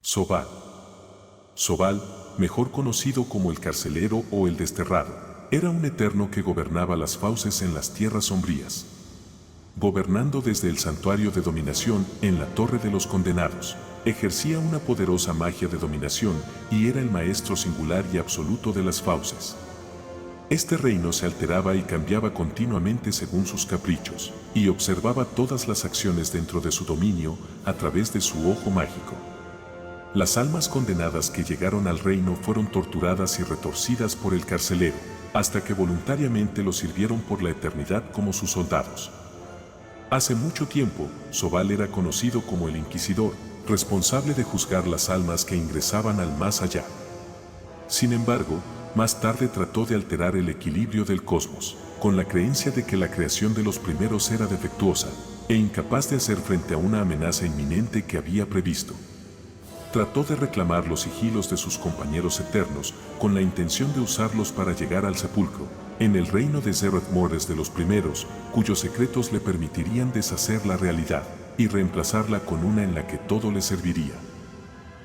Sobal. Sobal, mejor conocido como el carcelero o el desterrado, era un eterno que gobernaba las fauces en las tierras sombrías. Gobernando desde el santuario de dominación en la Torre de los Condenados, ejercía una poderosa magia de dominación y era el maestro singular y absoluto de las fauces. Este reino se alteraba y cambiaba continuamente según sus caprichos, y observaba todas las acciones dentro de su dominio a través de su ojo mágico. Las almas condenadas que llegaron al reino fueron torturadas y retorcidas por el carcelero, hasta que voluntariamente lo sirvieron por la eternidad como sus soldados. Hace mucho tiempo, Sobal era conocido como el Inquisidor, responsable de juzgar las almas que ingresaban al más allá. Sin embargo, más tarde trató de alterar el equilibrio del cosmos, con la creencia de que la creación de los primeros era defectuosa e incapaz de hacer frente a una amenaza inminente que había previsto. Trató de reclamar los sigilos de sus compañeros eternos con la intención de usarlos para llegar al sepulcro, en el reino de Zereth Mordes de los primeros, cuyos secretos le permitirían deshacer la realidad y reemplazarla con una en la que todo le serviría.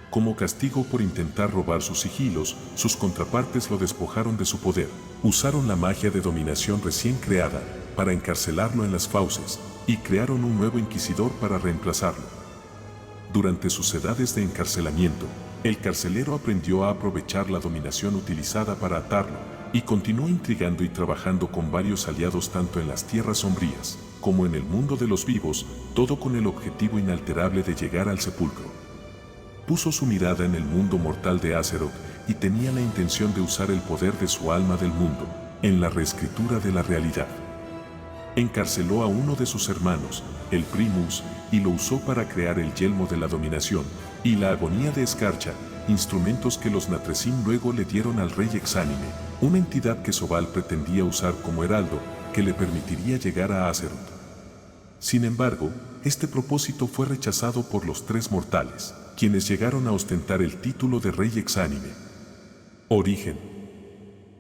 Como castigo por intentar robar sus sigilos, sus contrapartes lo despojaron de su poder. Usaron la magia de dominación recién creada para encarcelarlo en las fauces y crearon un nuevo inquisidor para reemplazarlo. Durante sus edades de encarcelamiento, el carcelero aprendió a aprovechar la dominación utilizada para atarlo y continuó intrigando y trabajando con varios aliados tanto en las tierras sombrías como en el mundo de los vivos, todo con el objetivo inalterable de llegar al sepulcro. Puso su mirada en el mundo mortal de Azeroth y tenía la intención de usar el poder de su alma del mundo en la reescritura de la realidad. Encarceló a uno de sus hermanos, el Primus, y lo usó para crear el yelmo de la dominación y la agonía de escarcha, instrumentos que los Natresim luego le dieron al rey Exánime, una entidad que Sobal pretendía usar como heraldo que le permitiría llegar a Azeroth. Sin embargo, este propósito fue rechazado por los tres mortales, quienes llegaron a ostentar el título de rey Exánime. Origen.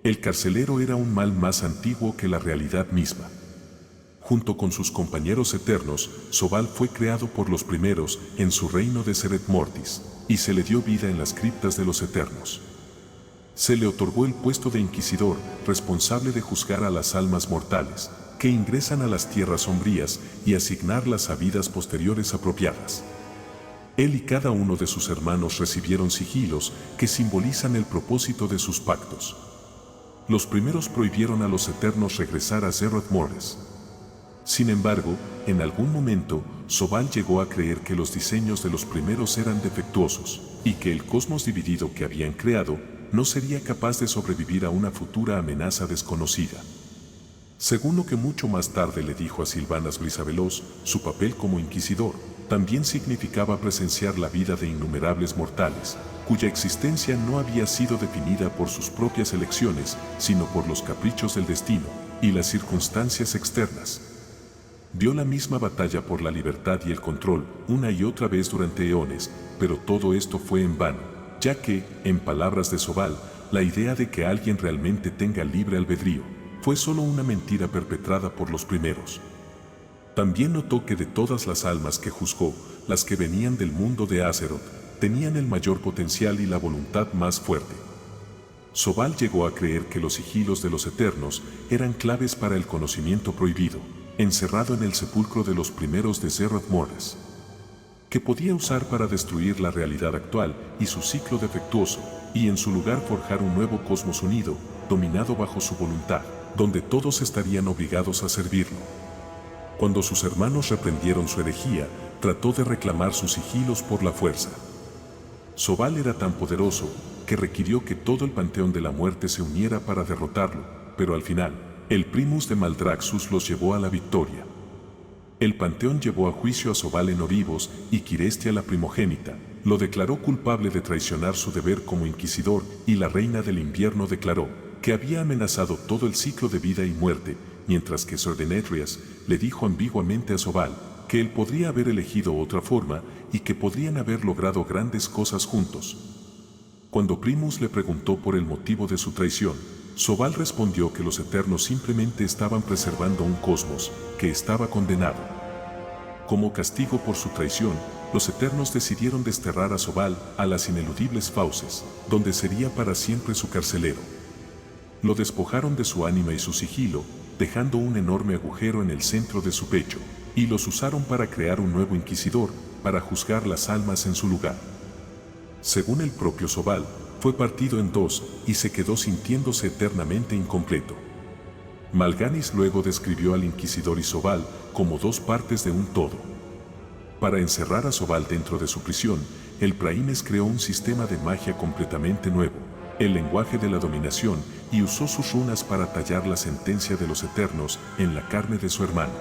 El carcelero era un mal más antiguo que la realidad misma. Junto con sus compañeros eternos, Sobal fue creado por los primeros en su reino de Zereth Mortis, y se le dio vida en las criptas de los eternos. Se le otorgó el puesto de inquisidor, responsable de juzgar a las almas mortales, que ingresan a las tierras sombrías y asignarlas a vidas posteriores apropiadas. Él y cada uno de sus hermanos recibieron sigilos que simbolizan el propósito de sus pactos. Los primeros prohibieron a los eternos regresar a Zereth Mordes. Sin embargo, en algún momento, Sobal llegó a creer que los diseños de los primeros eran defectuosos y que el cosmos dividido que habían creado no sería capaz de sobrevivir a una futura amenaza desconocida. Según lo que mucho más tarde le dijo a Sylvanas Brisavelos, su papel como inquisidor también significaba presenciar la vida de innumerables mortales, cuya existencia no había sido definida por sus propias elecciones, sino por los caprichos del destino y las circunstancias externas. Dio la misma batalla por la libertad y el control una y otra vez durante eones, pero todo esto fue en vano, ya que, en palabras de Sobal, la idea de que alguien realmente tenga libre albedrío fue solo una mentira perpetrada por los primeros. También notó que de todas las almas que juzgó, las que venían del mundo de Azeroth tenían el mayor potencial y la voluntad más fuerte. Sobal llegó a creer que los sigilos de los eternos eran claves para el conocimiento prohibido, encerrado en el sepulcro de los primeros de Zereth Mordes, que podía usar para destruir la realidad actual y su ciclo defectuoso, y en su lugar forjar un nuevo cosmos unido, dominado bajo su voluntad, donde todos estarían obligados a servirlo. Cuando sus hermanos reprendieron su herejía, trató de reclamar sus sigilos por la fuerza. Sobal era tan poderoso que requirió que todo el panteón de la muerte se uniera para derrotarlo, pero al final, el Primus de Maldraxxus los llevó a la victoria. El panteón llevó a juicio a Sobal en Oribos y Kirestia la primogénita, lo declaró culpable de traicionar su deber como inquisidor y la reina del invierno declaró que había amenazado todo el ciclo de vida y muerte, mientras que Sir Denetrius le dijo ambiguamente a Sobal que él podría haber elegido otra forma y que podrían haber logrado grandes cosas juntos. Cuando Primus le preguntó por el motivo de su traición, Sobal respondió que los eternos simplemente estaban preservando un cosmos que estaba condenado. Como castigo por su traición, los Eternos decidieron desterrar a Sobal a las ineludibles fauces, donde sería para siempre su carcelero. Lo despojaron de su ánima y su sigilo, dejando un enorme agujero en el centro de su pecho, y los usaron para crear un nuevo inquisidor, para juzgar las almas en su lugar. Según el propio Sobal, fue partido en dos y se quedó sintiéndose eternamente incompleto. Mal'Ganis luego describió al inquisidor y Sobal como dos partes de un todo. Para encerrar a Sobal dentro de su prisión, el Praímes creó un sistema de magia completamente nuevo, el lenguaje de la dominación, y usó sus runas para tallar la sentencia de los Eternos en la carne de su hermano.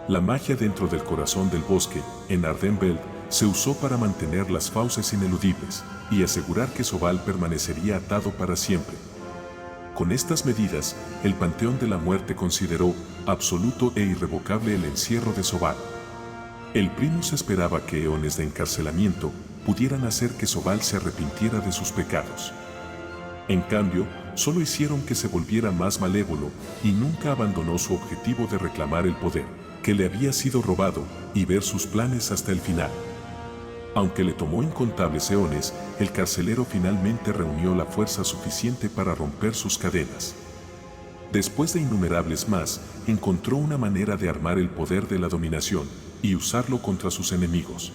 La magia dentro del corazón del bosque, en Ardenveld, se usó para mantener las fauces ineludibles y asegurar que Sobal permanecería atado para siempre. Con estas medidas, el Panteón de la Muerte consideró absoluto e irrevocable el encierro de Sobal. El Primus esperaba que eones de encarcelamiento pudieran hacer que Sobal se arrepintiera de sus pecados. En cambio, solo hicieron que se volviera más malévolo y nunca abandonó su objetivo de reclamar el poder que le había sido robado y ver sus planes hasta el final. Aunque le tomó incontables eones, el carcelero finalmente reunió la fuerza suficiente para romper sus cadenas. Después de innumerables más, encontró una manera de armar el poder de la dominación y usarlo contra sus enemigos.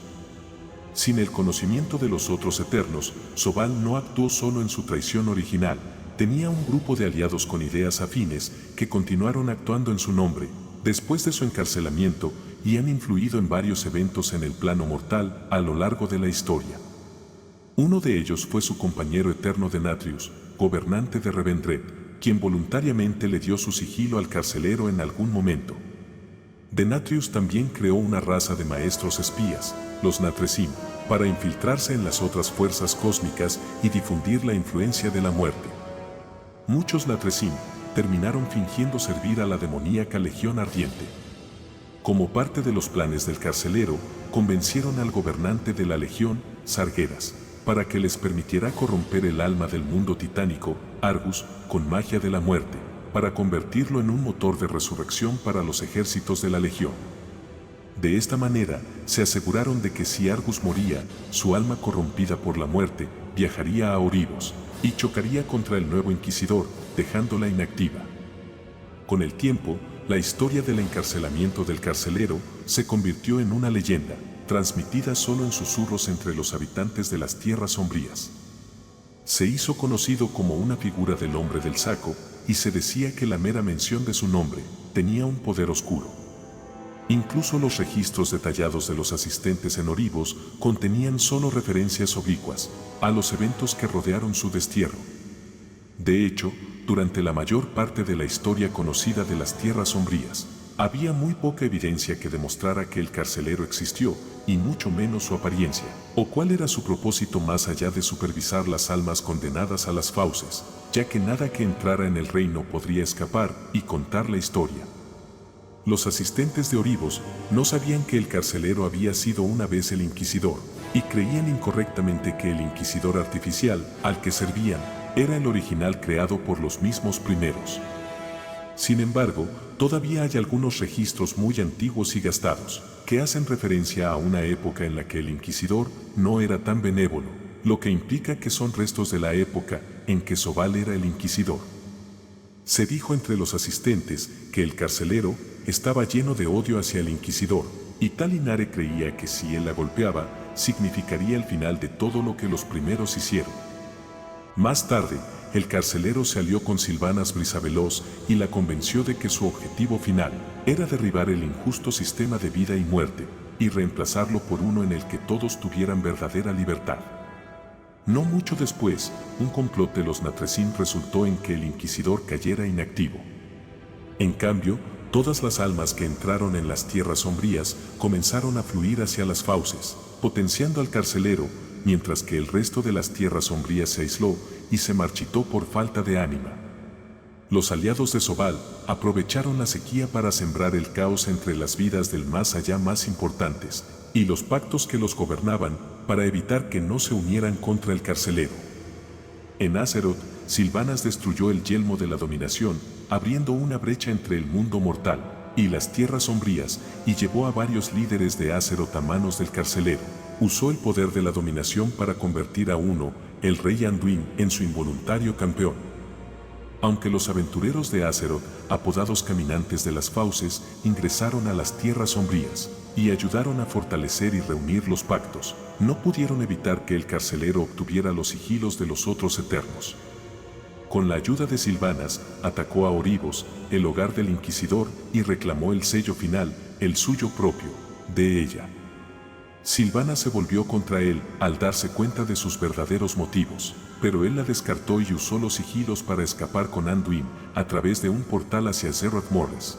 Sin el conocimiento de los otros Eternos, Sobal no actuó solo en su traición original, tenía un grupo de aliados con ideas afines que continuaron actuando en su nombre, después de su encarcelamiento, y han influido en varios eventos en el plano mortal a lo largo de la historia. Uno de ellos fue su compañero eterno Denatrius, gobernante de Revendreth, quien voluntariamente le dio su sigilo al carcelero en algún momento. Denatrius también creó una raza de maestros espías, los Natresim, para infiltrarse en las otras fuerzas cósmicas y difundir la influencia de la muerte. Muchos Natresim terminaron fingiendo servir a la demoníaca Legión Ardiente. Como parte de los planes del carcelero, convencieron al gobernante de la Legión, Sargeras, para que les permitiera corromper el alma del mundo titánico, Argus, con magia de la muerte, para convertirlo en un motor de resurrección para los ejércitos de la Legión. De esta manera, se aseguraron de que si Argus moría, su alma corrompida por la muerte viajaría a Oribos y chocaría contra el nuevo inquisidor, dejándola inactiva. Con el tiempo, la historia del encarcelamiento del carcelero se convirtió en una leyenda, transmitida solo en susurros entre los habitantes de las tierras sombrías. Se hizo conocido como una figura del hombre del saco, y se decía que la mera mención de su nombre tenía un poder oscuro. Incluso los registros detallados de los asistentes en Oribos contenían solo referencias oblicuas a los eventos que rodearon su destierro. De hecho, durante la mayor parte de la historia conocida de las tierras sombrías, había muy poca evidencia que demostrara que el carcelero existió, y mucho menos su apariencia, o cuál era su propósito más allá de supervisar las almas condenadas a las fauces, ya que nada que entrara en el reino podría escapar y contar la historia. Los asistentes de Oribos no sabían que el carcelero había sido una vez el inquisidor, y creían incorrectamente que el inquisidor artificial al que servían era el original creado por los mismos primeros. Sin embargo, todavía hay algunos registros muy antiguos y gastados, que hacen referencia a una época en la que el inquisidor no era tan benévolo, lo que implica que son restos de la época en que Sobal era el inquisidor. Se dijo entre los asistentes que el carcelero estaba lleno de odio hacia el inquisidor, y Talinare creía que si él la golpeaba, significaría el final de todo lo que los primeros hicieron. Más tarde, el carcelero se alió con Sylvanas Brisaveloz y la convenció de que su objetivo final era derribar el injusto sistema de vida y muerte y reemplazarlo por uno en el que todos tuvieran verdadera libertad. No mucho después, un complot de los Natresim resultó en que el inquisidor cayera inactivo. En cambio, todas las almas que entraron en las tierras sombrías comenzaron a fluir hacia las fauces, potenciando al carcelero, mientras que el resto de las tierras sombrías se aisló y se marchitó por falta de ánima. Los aliados de Sobal aprovecharon la sequía para sembrar el caos entre las vidas del más allá más importantes, y los pactos que los gobernaban para evitar que no se unieran contra el carcelero. En Azeroth, Sylvanas destruyó el yelmo de la dominación, abriendo una brecha entre el mundo mortal y las tierras sombrías y llevó a varios líderes de Azeroth a manos del carcelero. Usó el poder de la dominación para convertir a uno, el rey Anduin, en su involuntario campeón. Aunque los aventureros de Azeroth, apodados Caminantes de las Fauces, ingresaron a las tierras sombrías y ayudaron a fortalecer y reunir los pactos, no pudieron evitar que el carcelero obtuviera los sigilos de los otros eternos. Con la ayuda de Sylvanas, atacó a Oribos, el hogar del Inquisidor, y reclamó el sello final, el suyo propio, de ella. Sylvanas se volvió contra él al darse cuenta de sus verdaderos motivos, pero él la descartó y usó los sigilos para escapar con Anduin a través de un portal hacia Zerroth Morres.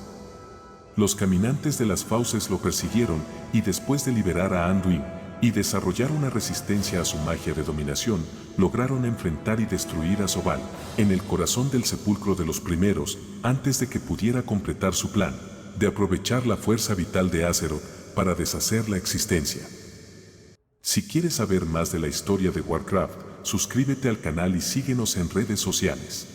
Los caminantes de las fauces lo persiguieron y después de liberar a Anduin y desarrollar una resistencia a su magia de dominación, lograron enfrentar y destruir a Zobal en el corazón del sepulcro de los primeros antes de que pudiera completar su plan de aprovechar la fuerza vital de Azeroth para deshacer la existencia. Si quieres saber más de la historia de Warcraft, suscríbete al canal y síguenos en redes sociales.